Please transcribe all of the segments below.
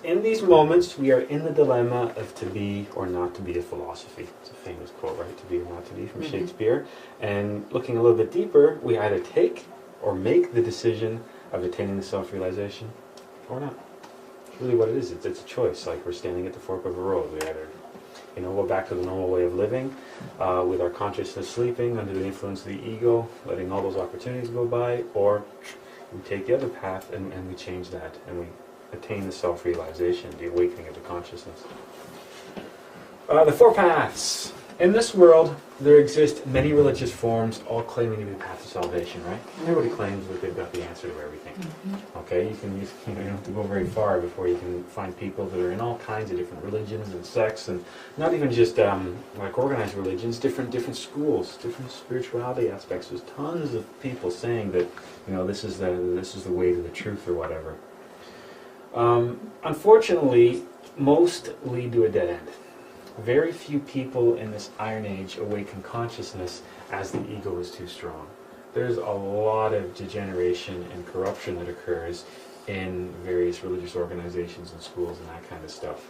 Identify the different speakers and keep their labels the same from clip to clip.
Speaker 1: in these moments, we are in the dilemma of to be or not to be a philosophy. It's a famous quote, right? To be or not to be, from Shakespeare. And looking a little bit deeper, we either take or make the decision of attaining the self-realization or not. It's really what it is. It's a choice. Like we're standing at the fork of a road. We either, go back to the normal way of living, with our consciousness sleeping under the influence of the ego, letting all those opportunities go by, or we take the other path and we change that, and we attain the self-realization, the awakening of the consciousness. The four paths. In this world, there exist many religious forms, all claiming to be the path to salvation, right? Everybody claims that they've got the answer to everything. Okay, you don't have to go very far before you can find people that are in all kinds of different religions and sects, and not even just like organized religions, different schools, different spirituality aspects. There's tons of people saying that this is the way to the truth or whatever. Unfortunately, most lead to a dead end. Very few people in this Iron Age awaken consciousness as the ego is too strong. There's a lot of degeneration and corruption that occurs in various religious organizations and schools and that kind of stuff.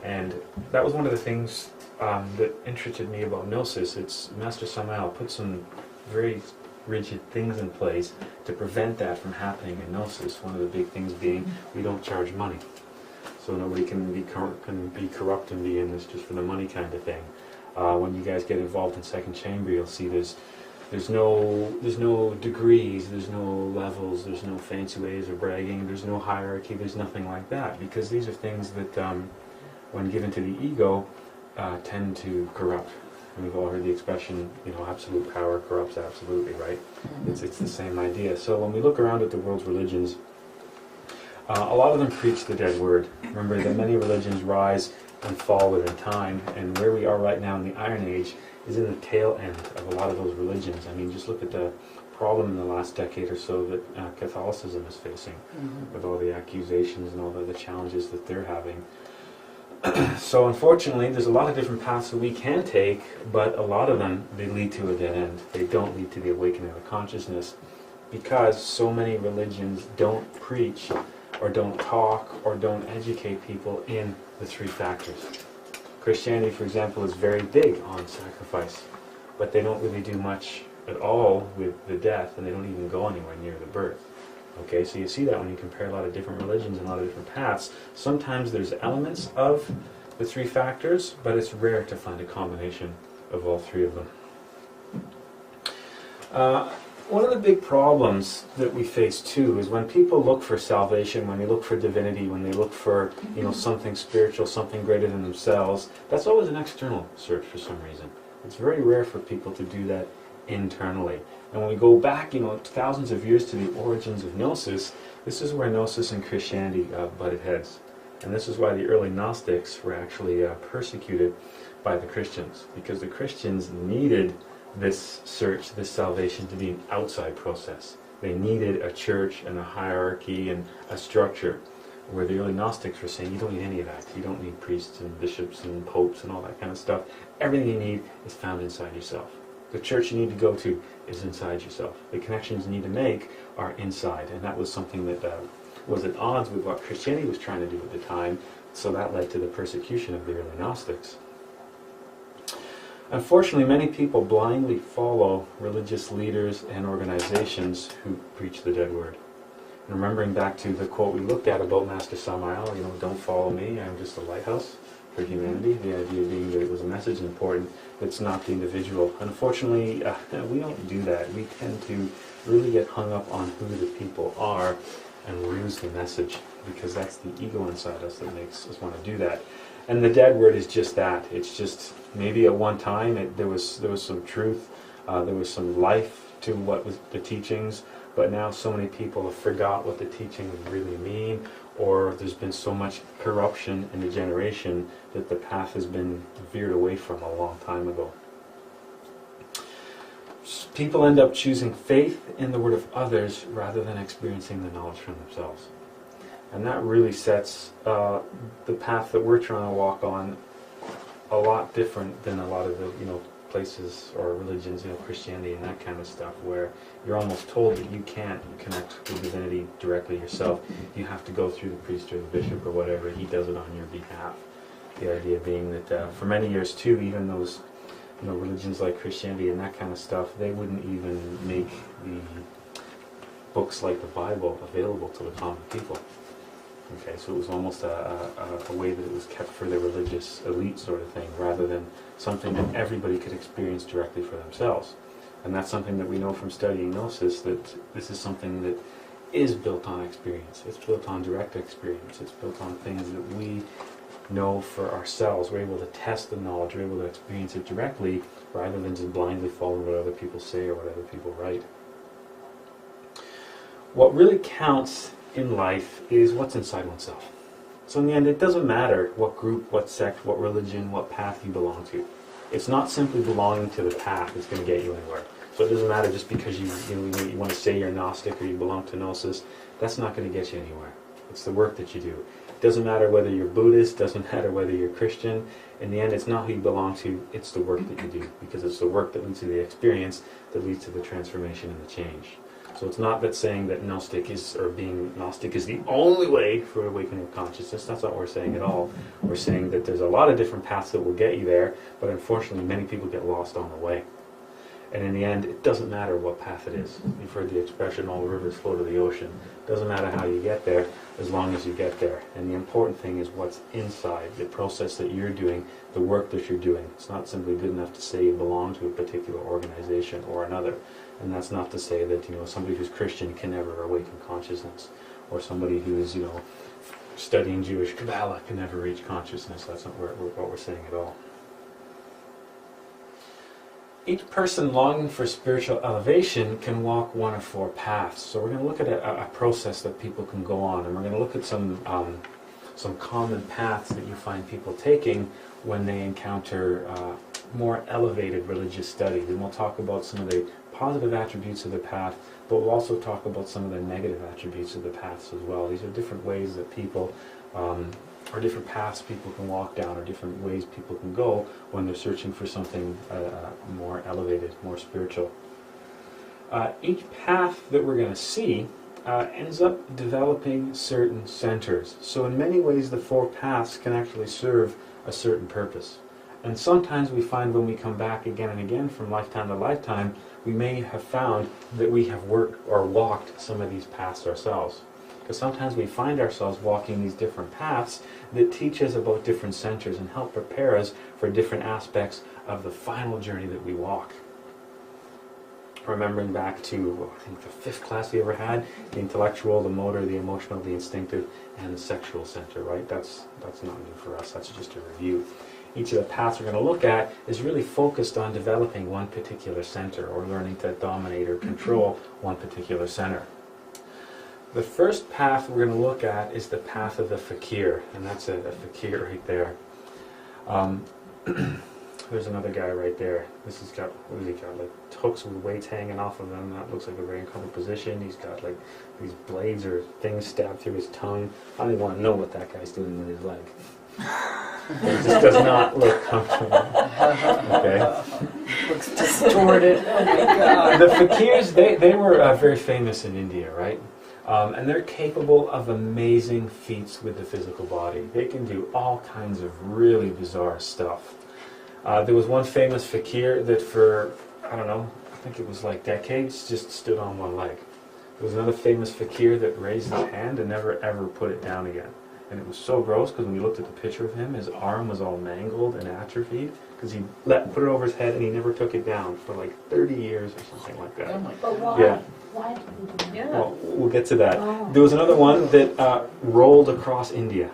Speaker 1: And that was one of the things that interested me about Gnosis. It's Master Samael put some very rigid things in place to prevent that from happening in Gnosis. One of the big things being we don't charge money. So nobody can be corrupt and be in this just for the money kind of thing. When you guys get involved in Second Chamber, you'll see there's no degrees, there's no levels, there's no fancy ways of bragging, there's no hierarchy, there's nothing like that, because these are things that, when given to the ego, tend to corrupt. And we've all heard the expression, absolute power corrupts absolutely, right? It's the same idea. So when we look around at the world's religions, a lot of them preach the dead word. Remember that many religions rise and fall within time, and where we are right now in the Iron Age is in the tail end of a lot of those religions. I mean, just look at the problem in the last decade or so that Catholicism is facing, with all the accusations and all the challenges that they're having. So unfortunately, there's a lot of different paths that we can take, but a lot of them, they lead to a dead end. They don't lead to the awakening of the consciousness, because so many religions don't preach or don't talk or don't educate people in the three factors. Christianity, for example, is very big on sacrifice, but they don't really do much at all with the death, and they don't even go anywhere near the birth. Okay, so you see that when you compare a lot of different religions and a lot of different paths. Sometimes there's elements of the three factors, but it's rare to find a combination of all three of them. One of the big problems that we face too is when people look for salvation, when they look for divinity, when they look for something spiritual, something greater than themselves, that's always an external search for some reason. It's very rare for people to do that internally. And when we go back thousands of years to the origins of Gnosis, this is where Gnosis and Christianity butted heads. And this is why the early Gnostics were actually persecuted by the Christians, because the Christians needed this search, this salvation, to be an outside process. They needed a church and a hierarchy and a structure, where the early Gnostics were saying, you don't need any of that. You don't need priests and bishops and popes and all that kind of stuff. Everything you need is found inside yourself. The church you need to go to is inside yourself. The connections you need to make are inside, and that was something that was at odds with what Christianity was trying to do at the time, so that led to the persecution of the early Gnostics. Unfortunately, many people blindly follow religious leaders and organizations who preach the dead word. And remembering back to the quote we looked at about Master Samael, don't follow me, I'm just a lighthouse for humanity. The idea being that it was a message important, it's not the individual. Unfortunately, we don't do that. We tend to really get hung up on who the people are and lose the message, because that's the ego inside us that makes us want to do that. And the dead word is just that. It's just, maybe at one time there was some truth, there was some life to what was the teachings, but now so many people have forgot what the teachings really mean, or there's been so much corruption and degeneration that the path has been veered away from a long time ago. People end up choosing faith in the word of others rather than experiencing the knowledge from themselves. And that really sets the path that we're trying to walk on a lot different than a lot of the places or religions, Christianity and that kind of stuff, where you're almost told that you can't connect with divinity directly yourself. You have to go through the priest or the bishop or whatever. He does it on your behalf. The idea being that for many years too, even those religions like Christianity and that kind of stuff, they wouldn't even make the books like the Bible available to the common people. Okay, so it was almost a way that it was kept for the religious elite sort of thing, rather than something that everybody could experience directly for themselves. And that's something that we know from studying Gnosis, that this is something that is built on experience. It's built on direct experience. It's built on things that we know for ourselves. We're able to test the knowledge. We're able to experience it directly, rather than just blindly following what other people say or what other people write. What really counts in life is what's inside oneself. So in the end, it doesn't matter what group, what sect, what religion, what path you belong to. It's not simply belonging to the path that's going to get you anywhere. So it doesn't matter just because you want to say you're Gnostic or you belong to Gnosis. That's not going to get you anywhere. It's the work that you do. It doesn't matter whether you're Buddhist, doesn't matter whether you're Christian. In the end, it's not who you belong to, it's the work that you do. Because it's the work that leads to the experience that leads to the transformation and the change. So it's not that saying that being Gnostic is the only way for awakening consciousness. That's not what we're saying at all. We're saying that there's a lot of different paths that will get you there, but unfortunately many people get lost on the way. And in the end, it doesn't matter what path it is. You've heard the expression, all rivers flow to the ocean. It doesn't matter how you get there, as long as you get there. And the important thing is what's inside, the process that you're doing, the work that you're doing. It's not simply good enough to say you belong to a particular organization or another. And that's not to say that somebody who's Christian can never awaken consciousness, or somebody who's studying Jewish Kabbalah can never reach consciousness. That's not what we're saying at all. Each person longing for spiritual elevation can walk one of four paths. So we're going to look at a process that people can go on, and we're going to look at some common paths that you find people taking when they encounter more elevated religious studies. And we'll talk about some of the positive attributes of the path, but we'll also talk about some of the negative attributes of the paths as well. These are different ways that people, or different paths people can walk down, or different ways people can go when they're searching for something more elevated, more spiritual. Each path that we're going to see ends up developing certain centers. So in many ways the four paths can actually serve a certain purpose. And sometimes we find when we come back again and again from lifetime to lifetime, we may have found that we have worked or walked some of these paths ourselves. Because sometimes we find ourselves walking these different paths that teach us about different centers and help prepare us for different aspects of the final journey that we walk. Remembering back to, I think, the 5th class we ever had, the intellectual, the motor, the emotional, the instinctive, and the sexual center, right? That's not new for us, that's just a review. Each of the paths we're going to look at is really focused on developing one particular center, or learning to dominate or control one particular center. The first path we're going to look at is the path of the fakir, and that's a fakir right there. There's another guy right there. This has got, what has he got, like hooks with weights hanging off of him. That looks like a very uncomfortable position. He's got like these blades or things stabbed through his tongue. I don't even want to know what that guy's doing with his leg. It just does not look comfortable. Okay.
Speaker 2: Looks distorted. Oh my God.
Speaker 1: The fakirs, they were very famous in India, right? And they're capable of amazing feats with the physical body. They can do all kinds of really bizarre stuff. There was one famous fakir that for, I don't know, I think it was like decades, just stood on one leg. There was another famous fakir that raised his hand and never ever put it down again. And it was so gross because when we looked at the picture of him, his arm was all mangled and atrophied because he put it over his head and he never took it down for like 30 years or something like that.
Speaker 2: Oh my
Speaker 3: But
Speaker 2: God.
Speaker 3: why?
Speaker 1: Yeah.
Speaker 3: Why did he do that?
Speaker 2: Yeah.
Speaker 1: Well, we'll get to that.
Speaker 3: Oh.
Speaker 1: There was another one that rolled across India.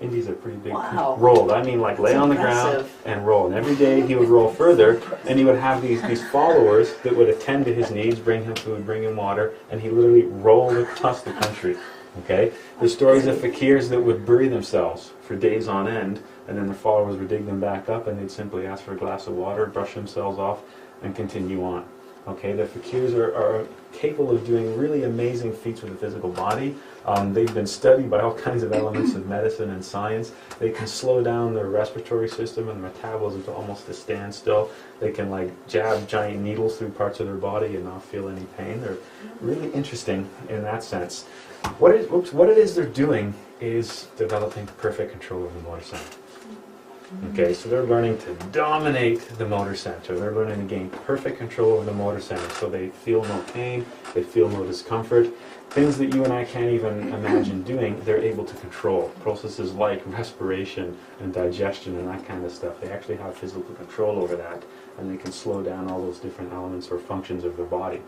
Speaker 1: India's a pretty big country.
Speaker 2: Wow.
Speaker 1: Rolled. I mean, like lay
Speaker 2: That's
Speaker 1: on the ground
Speaker 2: impressive.
Speaker 1: and roll. And every day he would roll further, and he would have these followers that would attend to his needs, bring him food, bring him water, and he literally rolled across the country. Okay? There's stories of fakirs that would bury themselves for days on end, and then the followers would dig them back up, and they'd simply ask for a glass of water, brush themselves off, and continue on. Okay, the fakirs are capable of doing really amazing feats with the physical body. They've been studied by all kinds of elements of medicine and science. They can slow down their respiratory system and metabolism to almost a standstill. They can like jab giant needles through parts of their body and not feel any pain. They're really interesting in that sense. What it is they're doing is developing perfect control of the motor center. Okay, so they're learning to dominate the motor center. They're learning to gain perfect control over the motor center, so they feel no pain, they feel no discomfort. Things that you and I can't even imagine doing, they're able to control. Processes like respiration and digestion and that kind of stuff. They actually have physical control over that, and they can slow down all those different elements or functions of their body.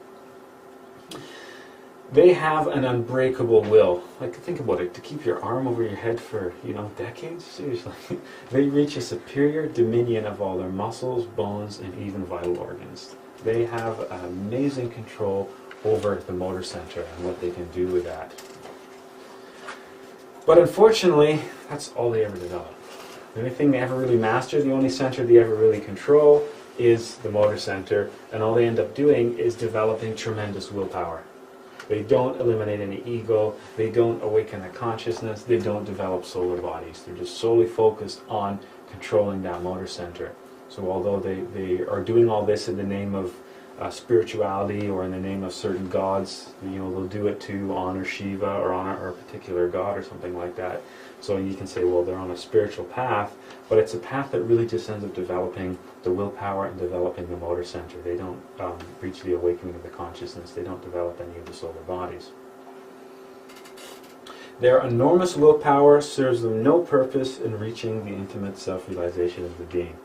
Speaker 1: They have an unbreakable will. Like, think about it, to keep your arm over your head for, decades? Seriously. They reach a superior dominion of all their muscles, bones, and even vital organs. They have amazing control over the motor center and what they can do with that. But unfortunately, that's all they ever develop. The only thing they ever really master, the only center they ever really control, is the motor center, and all they end up doing is developing tremendous willpower. They don't eliminate any ego, they don't awaken their consciousness, they don't develop solar bodies. They're just solely focused on controlling that motor center. So although they are doing all this in the name of spirituality or in the name of certain gods, they'll do it to honor Shiva or honor a particular god or something like that. So you can say, well, they're on a spiritual path, but it's a path that really just ends up developing the willpower and developing the motor center. They don't reach the awakening of the consciousness. They don't develop any of the solar bodies. Their enormous willpower serves them no purpose in reaching the intimate self-realization of the being.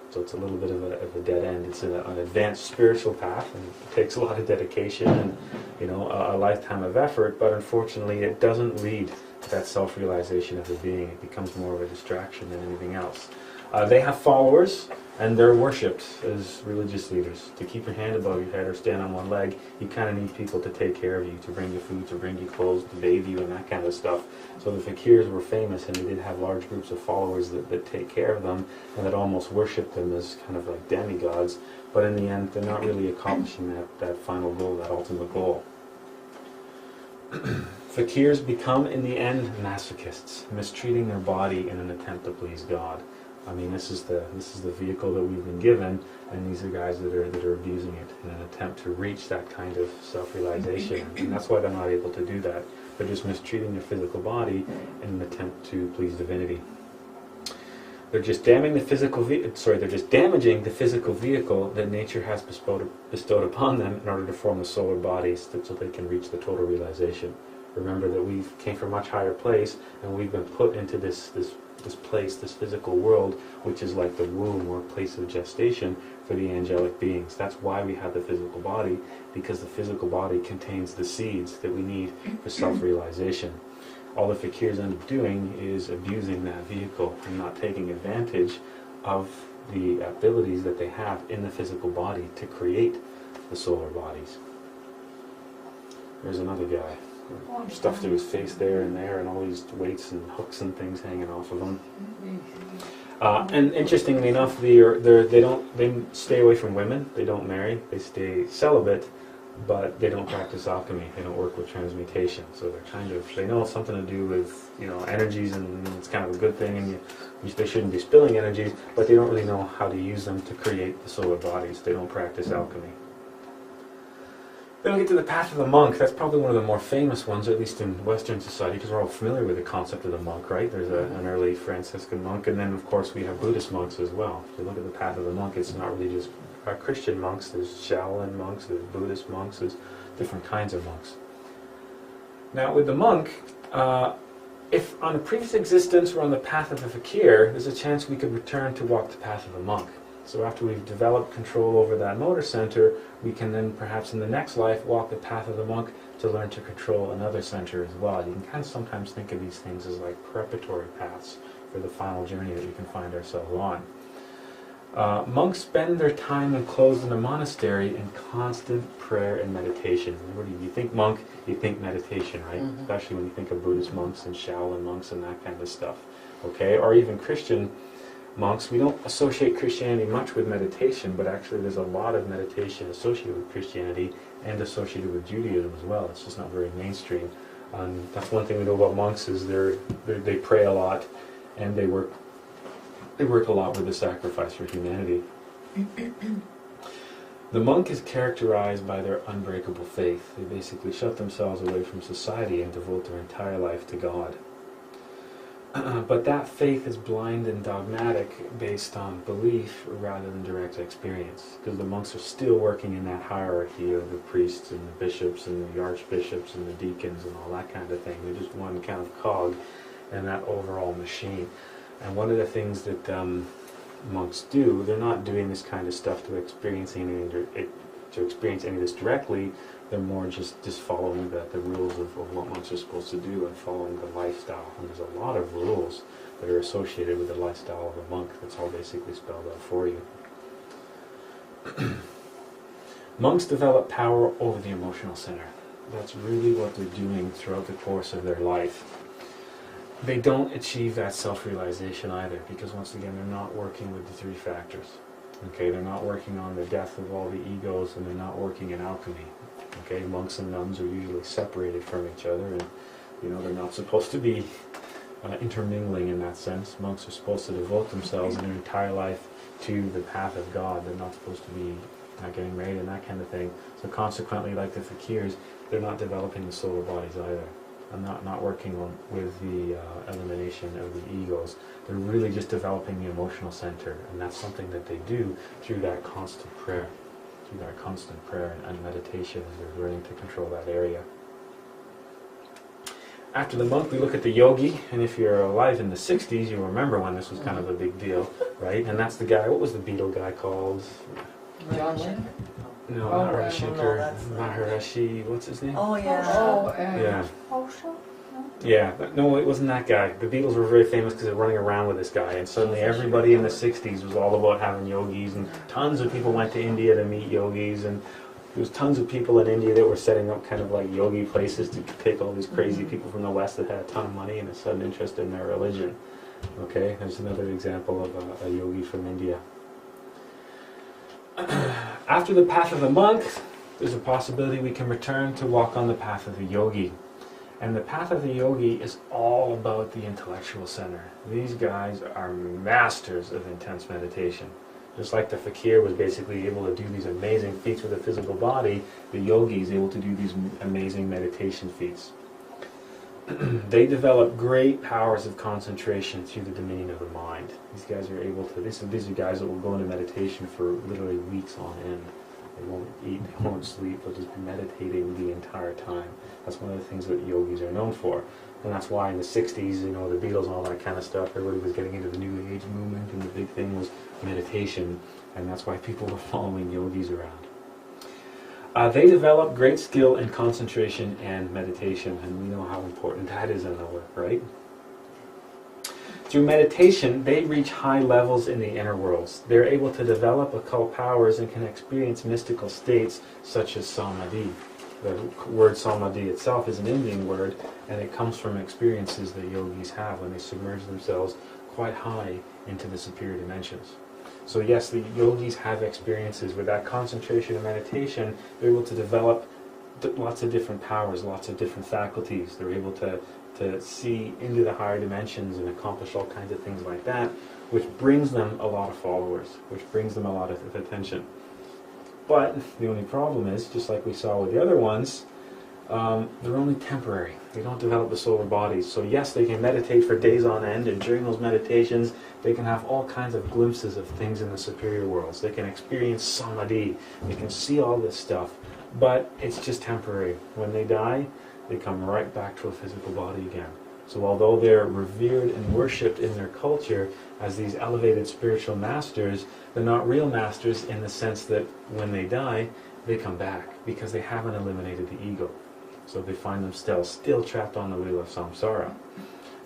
Speaker 1: So it's a little bit of a dead end. It's an advanced spiritual path, and it takes a lot of dedication and a lifetime of effort, but unfortunately it doesn't lead to that self-realization of the being. It becomes more of a distraction than anything else. They have followers, and they're worshipped as religious leaders. To keep your hand above your head or stand on one leg, you kind of need people to take care of you, to bring you food, to bring you clothes, to bathe you, and that kind of stuff. So the fakirs were famous, and they did have large groups of followers that take care of them, and that almost worship them as kind of like demigods. But in the end, they're not really accomplishing that final goal, that ultimate goal. Fakirs become, in the end, masochists, mistreating their body in an attempt to please God. I mean, this is the vehicle that we've been given, and these are guys that are abusing it in an attempt to reach that kind of self-realization. And that's why they're not able to do that. They're just mistreating their physical body in an attempt to please divinity. They're just damaging the physical vehicle that nature has bestowed upon them in order to form the solar bodies so they can reach the total realization. Remember that we came from a much higher place, and we've been put into this place, this physical world, which is like the womb or place of gestation for the angelic beings. That's why we have the physical body, because the physical body contains the seeds that we need for self-realization. All the fakirs end up doing is abusing that vehicle and not taking advantage of the abilities that they have in the physical body to create the solar bodies. There's another guy. Stuff through his face there, and all these weights and hooks and things hanging off of him. And interestingly enough, they stay away from women. They don't marry. They stay celibate, but they don't practice alchemy. They don't work with transmutation. So they know it's something to do with energies, and it's kind of a good thing, and they shouldn't be spilling energies, but they don't really know how to use them to create the solar bodies. They don't practice alchemy. Then we get to the path of the monk. That's probably one of the more famous ones, at least in Western society, because we're all familiar with the concept of the monk, right? There's an early Franciscan monk, and then, of course, we have Buddhist monks as well. If you look at the path of the monk, it's not really just Christian monks. There's Shaolin monks, there's Buddhist monks, there's different kinds of monks. Now, with the monk, if on a previous existence we're on the path of the fakir, there's a chance we could return to walk the path of the monk. So after we've developed control over that motor center, we can then perhaps in the next life walk the path of the monk to learn to control another center as well. You can kind of sometimes think of these things as like preparatory paths for the final journey that we can find ourselves on. Monks spend their time enclosed in a monastery in constant prayer and meditation. Remember, you think monk, you think meditation, right? Mm-hmm. Especially when you think of Buddhist monks and Shaolin monks and that kind of stuff. Okay, or even Christian monks. We don't associate Christianity much with meditation, but actually there's a lot of meditation associated with Christianity and associated with Judaism as well. It's just not very mainstream. That's one thing we know about monks is they pray a lot, and they work a lot with the sacrifice for humanity. The monk is characterized by their unbreakable faith. They basically shut themselves away from society and devote their entire life to God. But that faith is blind and dogmatic based on belief rather than direct experience, because the monks are still working in that hierarchy of the priests and the bishops and the archbishops and the deacons and all that kind of thing. They're just one kind of cog in that overall machine. And one of the things that monks do, they're not doing this kind of stuff to experience any of this directly. They're more just following the rules of what monks are supposed to do and following the lifestyle. And there's a lot of rules that are associated with the lifestyle of a monk. That's all basically spelled out for you. Monks develop power over the emotional center. That's really what they're doing throughout the course of their life. They don't achieve that self-realization either, because once again, they're not working with the three factors. Okay, they're not working on the death of all the egos, and they're not working in alchemy. Okay, monks and nuns are usually separated from each other, and they're not supposed to be intermingling in that sense. Monks are supposed to devote themselves in their entire life to the path of God. They're not supposed to be not getting married and that kind of thing. So consequently, like the fakirs, they're not developing the solar bodies either. And not working with the elimination of the egos. They're really just developing the emotional center, and that's something that they do through that constant prayer. Through that constant prayer and meditation, they're learning to control that area. After the monk, we look at the yogi, and if you're alive in the 60s, you'll remember when this was kind of a big deal, right? And that's the guy, what was the Beatle guy called?
Speaker 2: John Lennon?
Speaker 1: No,
Speaker 2: Oh,
Speaker 1: not
Speaker 2: no,
Speaker 1: Ravishankar,
Speaker 3: that's not
Speaker 1: Maharishi, what's his name?
Speaker 3: Oh yeah.
Speaker 2: Oh,
Speaker 1: Yeah.
Speaker 4: Osho?
Speaker 1: Yeah, no, it wasn't that guy. The Beatles were very famous because they're running around with this guy, and suddenly everybody in the 60s was all about having yogis, and tons of people went to India to meet yogis, and there was tons of people in India that were setting up kind of like yogi places to take all these crazy people from the West that had a ton of money and a sudden interest in their religion. Okay, there's another example of a yogi from India. After the path of the monk, there's a possibility we can return to walk on the path of the yogi. And the path of the yogi is all about the intellectual center. These guys are masters of intense meditation. Just like the fakir was basically able to do these amazing feats with a physical body, the yogi is able to do these amazing meditation feats. They develop great powers of concentration through the dominion of the mind. These guys are able to, these are guys that will go into meditation for literally weeks on end. They won't eat, they won't sleep, they'll just be meditating the entire time. That's one of the things that yogis are known for. And that's why in the 60s, the Beatles and all that kind of stuff, everybody was getting into the New Age movement, and the big thing was meditation. And that's why people were following yogis around. They develop great skill in concentration and meditation, and we know how important that is in our work, right? Through meditation, they reach high levels in the inner worlds. They're able to develop occult powers and can experience mystical states such as samadhi. The word samadhi itself is an Indian word, and it comes from experiences that yogis have when they submerge themselves quite high into the superior dimensions. So yes, the yogis have experiences with that concentration and meditation. They're able to develop lots of different powers, lots of different faculties. They're able to see into the higher dimensions and accomplish all kinds of things like that, which brings them a lot of followers, which brings them a lot of attention. But the only problem is, just like we saw with the other ones, they're only temporary. They don't develop the solar bodies. So yes, they can meditate for days on end, and during those meditations, they can have all kinds of glimpses of things in the superior worlds. They can experience samadhi. They can see all this stuff. But it's just temporary. When they die, they come right back to a physical body again. So although they're revered and worshipped in their culture as these elevated spiritual masters, they're not real masters in the sense that when they die, they come back because they haven't eliminated the ego. So they find themselves still trapped on the wheel of samsara.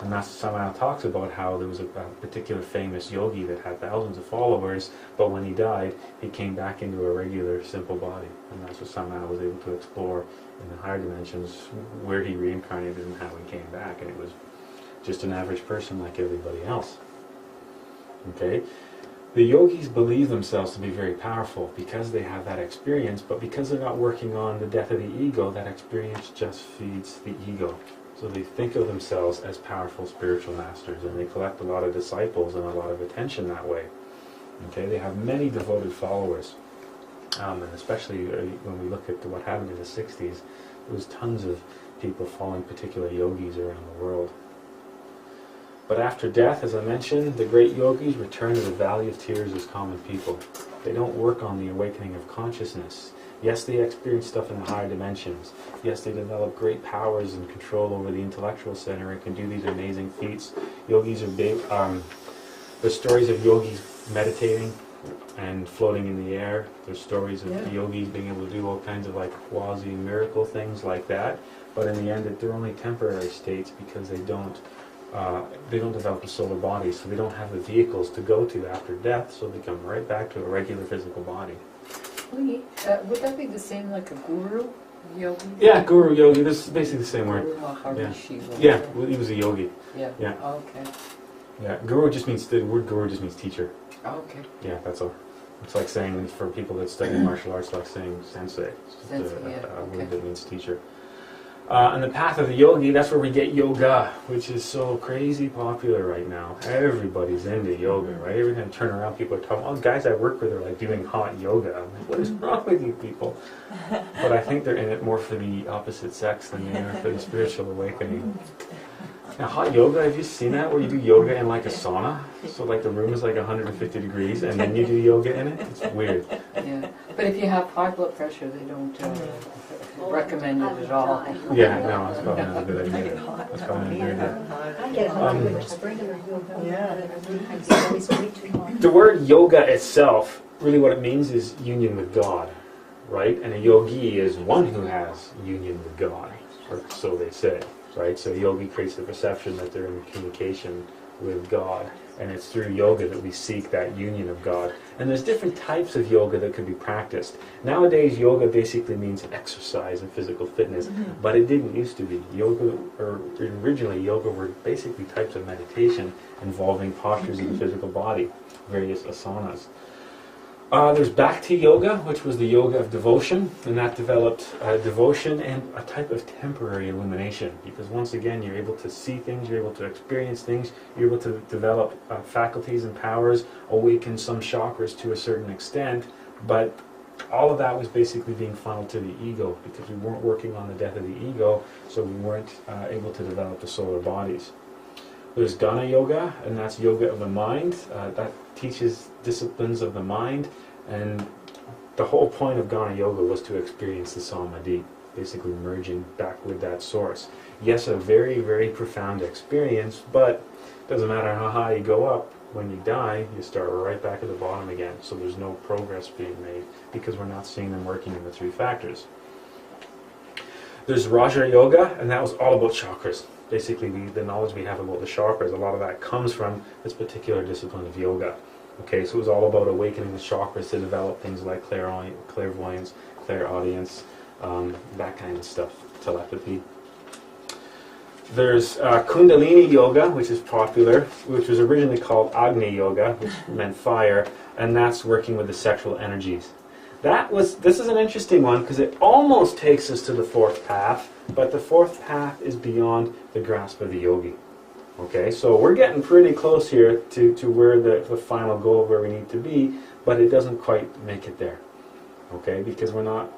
Speaker 1: And Master Samaya talks about how there was a particular famous yogi that had thousands of followers, but when he died, he came back into a regular, simple body. And Master Samaya was able to explore in the higher dimensions where he reincarnated and how he came back. And it was just an average person like everybody else. Okay? The yogis believe themselves to be very powerful because they have that experience, but because they're not working on the death of the ego, that experience just feeds the ego. So they think of themselves as powerful spiritual masters, and they collect a lot of disciples and a lot of attention that way. Okay, they have many devoted followers, and especially when we look at what happened in the 60s, there was tons of people following particular yogis around the world. But after death, as I mentioned, the great yogis return to the Valley of Tears as common people. They don't work on the awakening of consciousness. Yes, they experience stuff in the higher dimensions. Yes, they develop great powers and control over the intellectual center and can do these amazing feats. Yogis are big. There's stories of yogis meditating and floating in the air. There's stories of yogis being able to do all kinds of like quasi-miracle things like that. But in the end, they're only temporary states because they don't develop a solar body, so they don't have the vehicles to go to after death, so they come right back to a regular physical body.
Speaker 2: Would that be the same like a guru yogi?
Speaker 1: Yeah, guru yogi. This is basically the same word.
Speaker 2: Guru Maharishi.
Speaker 1: Yeah, well, he was a yogi.
Speaker 2: Yeah.
Speaker 1: Yeah.
Speaker 2: Okay.
Speaker 1: Yeah, guru just means the word guru just means teacher.
Speaker 2: Okay.
Speaker 1: Yeah, that's all. It's like saying for people that study martial arts, like saying sensei. It's
Speaker 2: Sensei,
Speaker 1: a word that means teacher. And the path of the yogi, that's where we get yoga, which is so crazy popular right now. Everybody's into yoga, right? Every time I turn around, people are talking, oh, guys I work with are like doing hot yoga. I'm like, what is wrong with you people? But I think they're in it more for the opposite sex than they are for the spiritual awakening. Now, hot yoga, have you seen that? Where you do yoga in like a sauna? So like the room is like 150 degrees and then you do yoga in it? It's weird.
Speaker 2: Yeah, but if you have high blood pressure, they don't recommend it at all.
Speaker 1: Yeah, no, that's probably not a good idea. That's probably not a good idea.
Speaker 3: I get hot with regular yoga.
Speaker 1: The word yoga itself, really what it means is union with God, right? And a yogi is one who has union with God, or so they say, right? So yogi creates the perception that they're in communication with God, and it's through yoga that we seek that union of God. And there's different types of yoga that could be practiced. Nowadays, yoga basically means exercise and physical fitness, but it didn't used to be. Yoga, or originally, yoga were basically types of meditation involving postures of the physical body, various asanas. There's Bhakti Yoga, which was the yoga of devotion, and that developed devotion and a type of temporary illumination, because once again you're able to see things, you're able to experience things, you're able to develop faculties and powers, awaken some chakras to a certain extent, but all of that was basically being funneled to the ego, because we weren't working on the death of the ego, so we weren't able to develop the solar bodies. There's Ghana Yoga, and that's yoga of the mind. That teaches disciplines of the mind, and the whole point of Ghana Yoga was to experience the Samadhi, basically merging back with that source. Yes, a very, very profound experience, but it doesn't matter how high you go up, when you die, you start right back at the bottom again. So there's no progress being made, because we're not seeing them working in the three factors. There's Raja Yoga, and that was all about chakras. Basically, the knowledge we have about the chakras, a lot of that comes from this particular discipline of yoga. Okay, so it was all about awakening the chakras to develop things like clairvoyance, clairaudience, that kind of stuff, telepathy. There's Kundalini Yoga, which is popular, which was originally called Agni Yoga, which meant fire, and that's working with the sexual energies. This is an interesting one, because it almost takes us to the fourth path, but the fourth path is beyond the grasp of the yogi. Okay, so we're getting pretty close here to where the final goal where we need to be, but it doesn't quite make it there. Okay, because we're not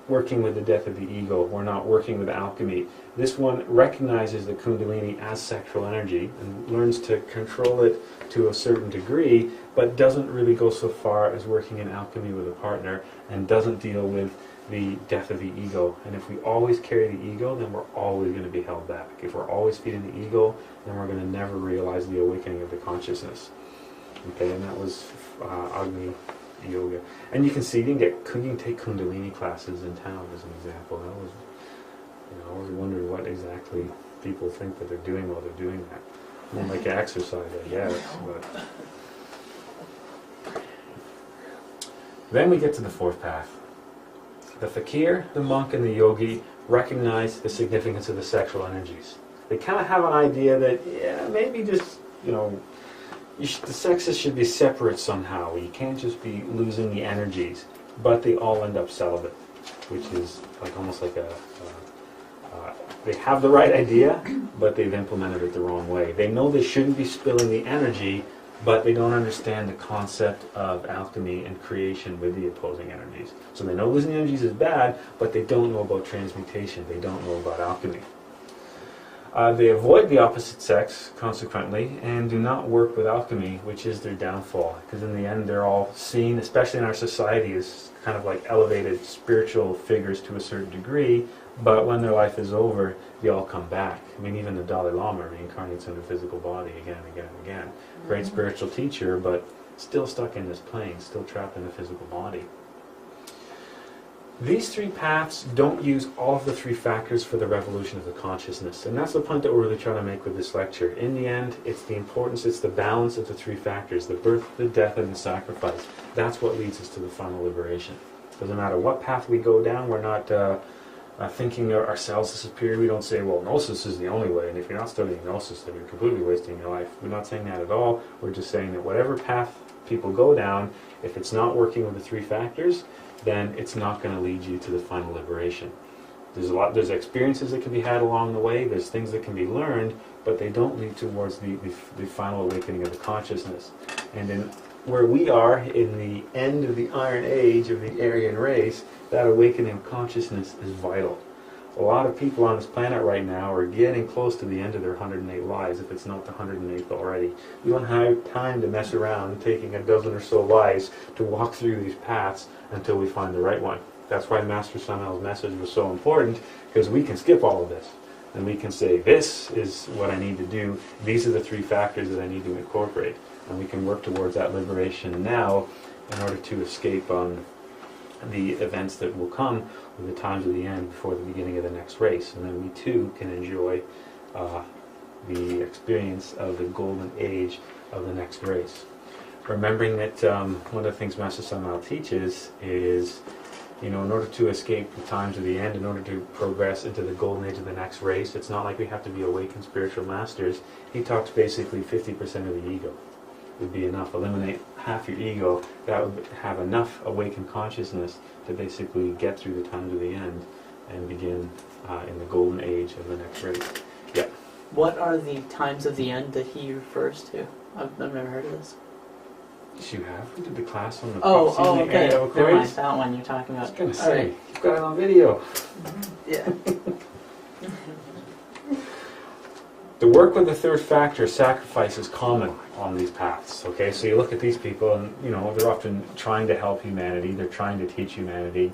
Speaker 1: working with the death of the ego, we're not working with alchemy. This one recognizes the Kundalini as sexual energy and learns to control it to a certain degree, but doesn't really go so far as working in alchemy with a partner, and doesn't deal with the death of the ego. And if we always carry the ego, then we're always going to be held back. If we're always feeding the ego, then we're going to never realize the awakening of the consciousness. Okay, and that was Agni Yoga. And you can see, you can take Kundalini classes in town as an example. That was, I always wondered what exactly people think that they're doing while they're doing that. More like exercise, I guess. But then we get to the fourth path. The fakir, the monk, and the yogi recognize the significance of the sexual energies. They kind of have an idea that, yeah, maybe just, the sexes should be separate somehow. You can't just be losing the energies, but they all end up celibate, which is like almost like they have the right idea, but they've implemented it the wrong way. They know they shouldn't be spilling the energy, but they don't understand the concept of alchemy and creation with the opposing energies. So they know losing energies is bad, but they don't know about transmutation. They don't know about alchemy. They avoid the opposite sex, consequently, and do not work with alchemy, which is their downfall. Because in the end, they're all seen, especially in our society, as kind of like elevated spiritual figures to a certain degree, but when their life is over, they all come back. I mean, even the Dalai Lama reincarnates in a physical body again and again and again. Great spiritual teacher, but still stuck in this plane, still trapped in a physical body. These three paths don't use all of the three factors for the revolution of the consciousness. And that's the point that we're really trying to make with this lecture. In the end, it's the importance, it's the balance of the three factors, the birth, the death, and the sacrifice. That's what leads us to the final liberation. Doesn't matter what path we go down, we're not thinking of ourselves as superior. We don't say, well, Gnosis is the only way, and if you're not studying Gnosis, then you're completely wasting your life. We're not saying that at all. We're just saying that whatever path people go down, if it's not working with the three factors, then it's not going to lead you to the final liberation. There's experiences that can be had along the way, there's things that can be learned, but they don't lead towards the final awakening of the consciousness. And in where we are in the end of the Iron Age of the Aryan race, that awakening of consciousness is vital. A lot of people on this planet right now are getting close to the end of their 108 lives, if it's not the 108th already. We don't have time to mess around taking a dozen or so lives to walk through these paths until we find the right one. That's why Master Samuel's message was so important, because we can skip all of this. And we can say, this is what I need to do, these are the three factors that I need to incorporate. And we can work towards that liberation now in order to escape the events that will come with the times of the end before the beginning of the next race. And then we too can enjoy the experience of the golden age of the next race. Remembering that one of the things Master Samuel teaches is, in order to escape the times of the end, in order to progress into the golden age of the next race, it's not like we have to be awakened spiritual masters. He talks basically 50% of the ego would be enough. Eliminate half your ego, that would have enough awakened consciousness to basically get through the times of the end and begin in the golden age of the next race. Yeah.
Speaker 3: What are the times of the end that he refers to? I've never heard of this.
Speaker 1: Yes, you have. We did the class on the
Speaker 3: okay.
Speaker 1: Never
Speaker 3: Never mind,
Speaker 1: Aquarius.
Speaker 3: that one you're talking
Speaker 1: I was
Speaker 3: about.
Speaker 1: going to
Speaker 3: All
Speaker 1: say,
Speaker 3: right.
Speaker 1: you've got it on video.
Speaker 3: Yeah.
Speaker 1: The work with the third factor, sacrifice, is common on these paths. Okay, so you look at these people, and they're often trying to help humanity. They're trying to teach humanity.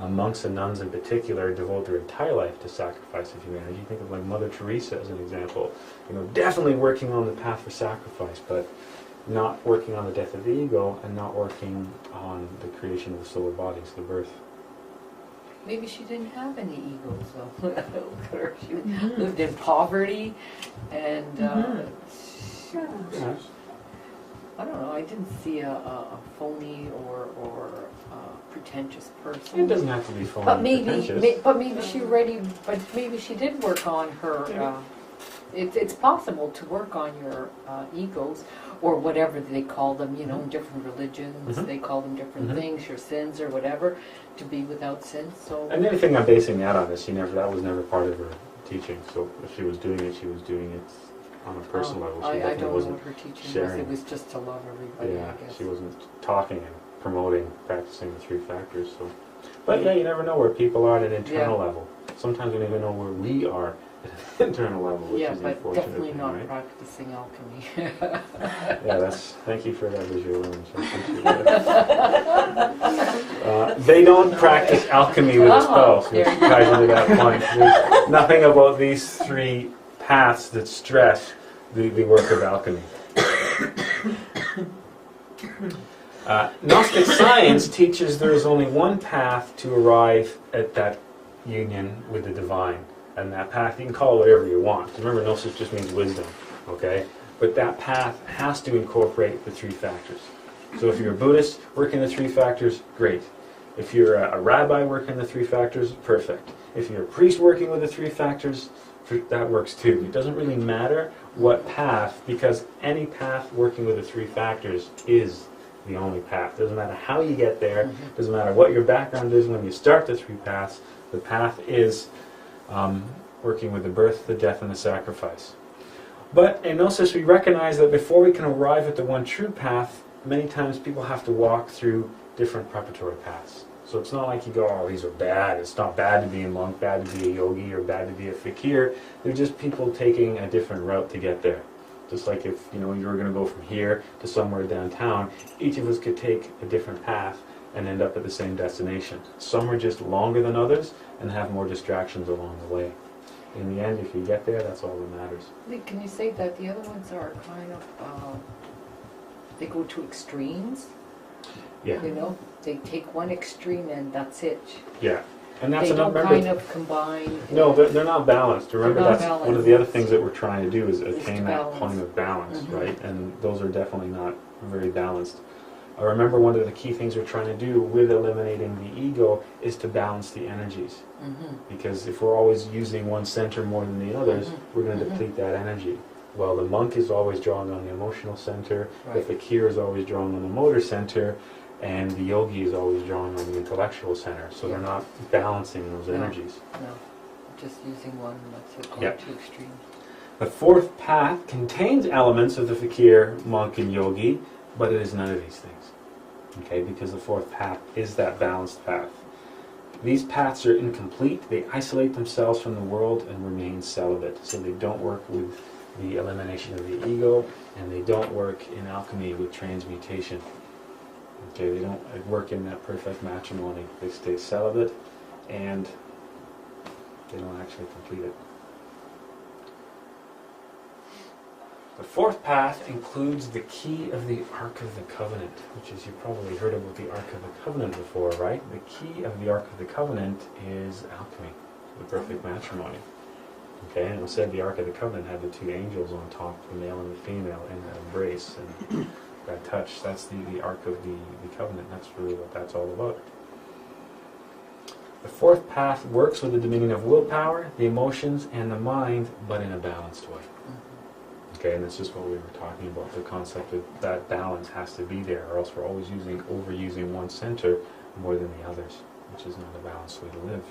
Speaker 1: Monks and nuns, in particular, devote their entire life to sacrifice of humanity. You think of like Mother Teresa as an example. Definitely working on the path for sacrifice, but not working on the death of the ego and not working on the creation of the solar bodies, the birth.
Speaker 2: Maybe she didn't have any egos, though. Look at her. She lived in poverty, and she was, I don't know, I didn't see a phony or pretentious person.
Speaker 1: It doesn't have to be phony and pretentious.
Speaker 2: But maybe she did work on her. It's possible to work on your egos, or whatever they call them, in different religions, they call them different things, your sins or whatever, to be without sin. So.
Speaker 1: And anything I'm basing that on is that was never part of her teaching. So if she was doing it, she was doing it on a personal level. She
Speaker 2: I don't
Speaker 1: wasn't
Speaker 2: know what her teaching
Speaker 1: sharing.
Speaker 2: was. It was just to love everybody,
Speaker 1: Yeah,
Speaker 2: I guess.
Speaker 1: she wasn't talking and promoting, practicing the three factors. So, but you never know where people are at an internal level. Sometimes we don't even know where we are at an internal level, which is the
Speaker 2: but
Speaker 1: unfortunate
Speaker 2: definitely
Speaker 1: thing,
Speaker 2: not
Speaker 1: right?
Speaker 2: practicing alchemy.
Speaker 1: Thank you for that visual image. I appreciate that. They don't practice alchemy with a spell, which ties into that point. There's nothing about these three paths that stress the work of alchemy. Gnostic science teaches there is only one path to arrive at that union with the divine. And that path, you can call it whatever you want. Remember, Gnosis just means wisdom, okay? But that path has to incorporate the three factors. So if you're a Buddhist working the three factors, great. If you're a rabbi working the three factors, perfect. If you're a priest working with the three factors, that works too. It doesn't really matter what path, because any path working with the three factors is the only path. Doesn't matter how you get there, doesn't matter what your background is when you start the three paths, the path is working with the birth, the death, and the sacrifice. But in Gnosis, we recognize that before we can arrive at the one true path, many times people have to walk through different preparatory paths. So it's not like you go, oh, these are bad. It's not bad to be a monk, bad to be a yogi, or bad to be a fakir. They're just people taking a different route to get there. Just like if you were going to go from here to somewhere downtown, each of us could take a different path and end up at the same destination. Some are just longer than others and have more distractions along the way. In the end, if you get there, that's all that matters.
Speaker 2: Can you say that the other ones are kind of, they go to extremes?
Speaker 1: Yeah.
Speaker 2: They take one extreme and that's it.
Speaker 1: Yeah. And that's
Speaker 2: they don't
Speaker 1: remember,
Speaker 2: kind of combine.
Speaker 1: No, they're not balanced. Remember,
Speaker 2: They're not
Speaker 1: that's
Speaker 2: balanced.
Speaker 1: one of the other things that we're trying to do is
Speaker 2: to
Speaker 1: attain that
Speaker 2: balance.
Speaker 1: point of balance, right? And those are definitely not very balanced. I remember one of the key things we're trying to do with eliminating the ego is to balance the energies. Because if we're always using one center more than the others, we're going to deplete that energy. Well, the monk is always drawing on the emotional center, the fakir is always drawing on the motor center, and the yogi is always drawing on the intellectual center. So they're not balancing those energies.
Speaker 2: No, just using one, that's it, going too extreme.
Speaker 1: The fourth path contains elements of the fakir, monk, and yogi, but it is none of these things. Okay, because the fourth path is that balanced path. These paths are incomplete. They isolate themselves from the world and remain celibate. So they don't work with the elimination of the ego, and they don't work in alchemy with transmutation. Okay, they don't work in that perfect matrimony. They stay celibate, and they don't actually complete it. The fourth path includes the key of the Ark of the Covenant, which is, you've probably heard about the Ark of the Covenant before, right? The key of the Ark of the Covenant is alchemy, the perfect matrimony. Okay, and it said the Ark of the Covenant had the two angels on top, the male and the female, in that embrace, and that touch. That's the Ark of the Covenant. That's really what that's all about. The fourth path works with the dominion of willpower, the emotions, and the mind, but in a balanced way. Okay, and this is what we were talking about, the concept of that balance has to be there, or else we're always overusing one center more than the others, which is not a balanced way to live.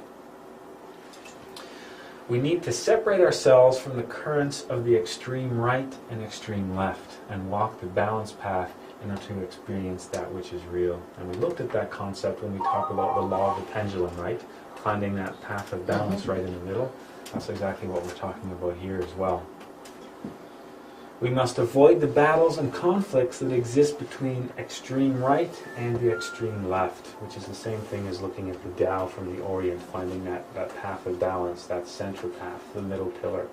Speaker 1: We need to separate ourselves from the currents of the extreme right and extreme left and walk the balanced path in order to experience that which is real. And we looked at that concept when we talked about the law of the pendulum, right? Finding that path of balance right in the middle. That's exactly what we're talking about here as well. We must avoid the battles and conflicts that exist between extreme right and the extreme left, which is the same thing as looking at the Tao from the Orient, finding that path of balance, that center path, the middle pillar.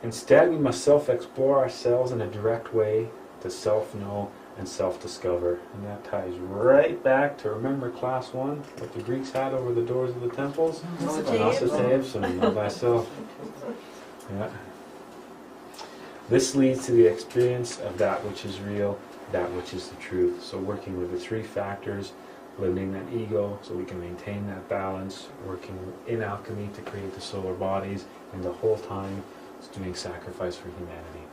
Speaker 1: Instead, we must self-explore ourselves in a direct way to self-know and self-discover. And that ties right back to, remember class 1, what the Greeks had over the doors of the temples? Gnosis and know thyself. Yeah. This leads to the experience of that which is real, that which is the truth. So working with the three factors, limiting that ego so we can maintain that balance, working in alchemy to create the solar bodies, and the whole time it's doing sacrifice for humanity.